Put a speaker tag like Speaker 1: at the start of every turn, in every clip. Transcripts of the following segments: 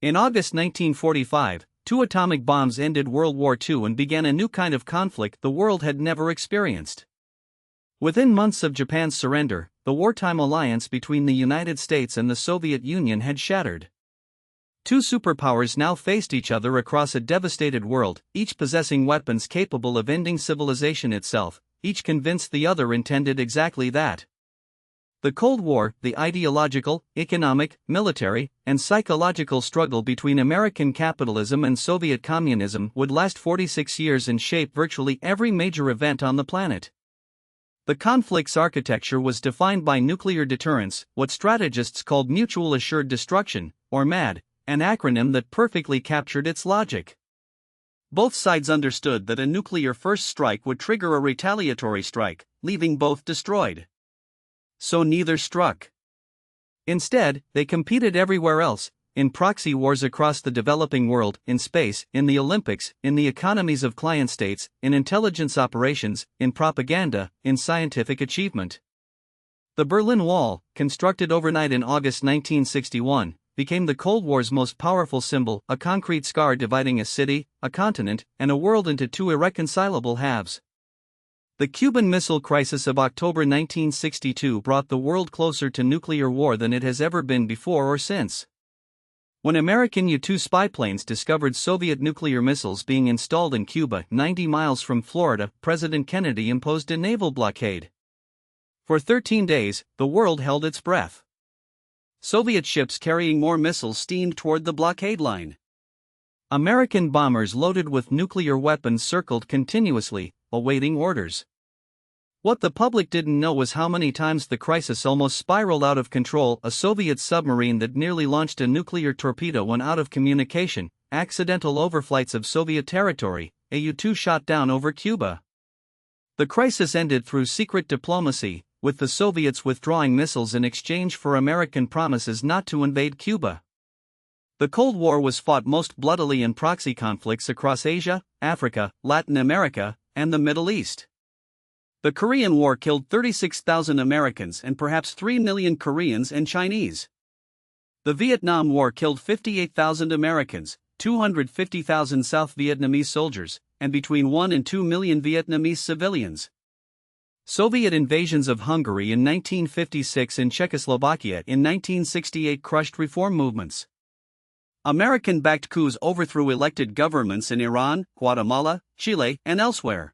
Speaker 1: In August 1945, two atomic bombs ended World War II and began a new kind of conflict the world had never experienced. Within months of Japan's surrender, the wartime alliance between the United States and the Soviet Union had shattered. Two superpowers now faced each other across a devastated world, each possessing weapons capable of ending civilization itself, each convinced the other intended exactly that. The Cold War, the ideological, economic, military, and psychological struggle between American capitalism and Soviet communism would last 46 years and shape virtually every major event on the planet. The conflict's architecture was defined by nuclear deterrence, what strategists called mutual assured destruction, or MAD, an acronym that perfectly captured its logic. Both sides understood that a nuclear first strike would trigger a retaliatory strike, leaving both destroyed. So neither struck. Instead, they competed everywhere else, in proxy wars across the developing world, in space, in the Olympics, in the economies of client states, in intelligence operations, in propaganda, in scientific achievement. The Berlin Wall, constructed overnight in August 1961, became the Cold War's most powerful symbol, a concrete scar dividing a city, a continent, and a world into two irreconcilable halves. The Cuban Missile Crisis of October 1962 brought the world closer to nuclear war than it has ever been before or since. When American U-2 spy planes discovered Soviet nuclear missiles being installed in Cuba, 90 miles from Florida, President Kennedy imposed a naval blockade. For 13 days, the world held its breath. Soviet ships carrying more missiles steamed toward the blockade line. American bombers loaded with nuclear weapons circled continuously, awaiting orders. What the public didn't know was how many times the crisis almost spiraled out of control. A Soviet submarine that nearly launched a nuclear torpedo went out of communication, accidental overflights of Soviet territory, a U-2 shot down over Cuba. The crisis ended through secret diplomacy, with the Soviets withdrawing missiles in exchange for American promises not to invade Cuba. The Cold War was fought most bloodily in proxy conflicts across Asia, Africa, Latin America, and the Middle East. The Korean War killed 36,000 Americans and perhaps 3 million Koreans and Chinese. The Vietnam War killed 58,000 Americans, 250,000 South Vietnamese soldiers, and between 1 and 2 million Vietnamese civilians. Soviet invasions of Hungary in 1956 and Czechoslovakia in 1968 crushed reform movements. American-backed coups overthrew elected governments in Iran, Guatemala, Chile, and elsewhere.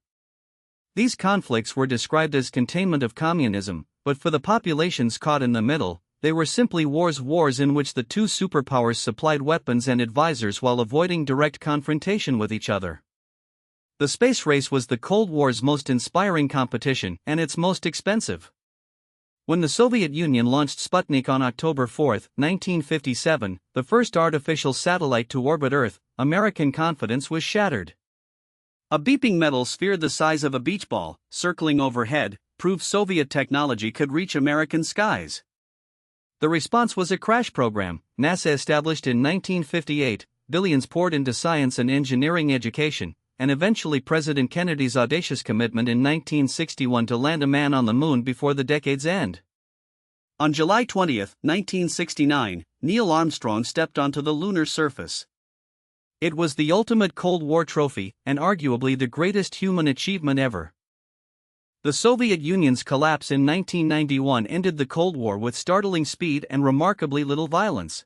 Speaker 1: These conflicts were described as containment of communism, but for the populations caught in the middle, they were simply wars in which the two superpowers supplied weapons and advisors while avoiding direct confrontation with each other. The space race was the Cold War's most inspiring competition and its most expensive. When the Soviet Union launched Sputnik on October 4, 1957, the first artificial satellite to orbit Earth, American confidence was shattered. A beeping metal sphere the size of a beach ball, circling overhead, proved Soviet technology could reach American skies. The response was a crash program, NASA established in 1958, billions poured into science and engineering education, and eventually President Kennedy's audacious commitment in 1961 to land a man on the moon before the decade's end. On July 20, 1969, Neil Armstrong stepped onto the lunar surface. It was the ultimate Cold War trophy, and arguably the greatest human achievement ever. The Soviet Union's collapse in 1991 ended the Cold War with startling speed and remarkably little violence.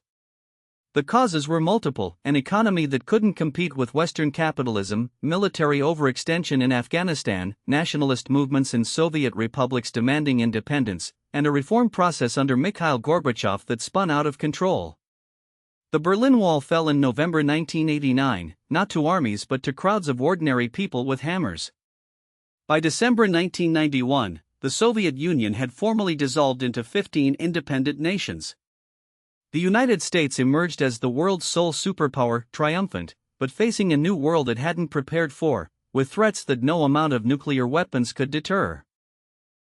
Speaker 1: The causes were multiple: an economy that couldn't compete with Western capitalism, military overextension in Afghanistan, nationalist movements in Soviet republics demanding independence, and a reform process under Mikhail Gorbachev that spun out of control. The Berlin Wall fell in November 1989, not to armies but to crowds of ordinary people with hammers. By December 1991, the Soviet Union had formally dissolved into 15 independent nations. The United States emerged as the world's sole superpower, triumphant, but facing a new world it hadn't prepared for, with threats that no amount of nuclear weapons could deter.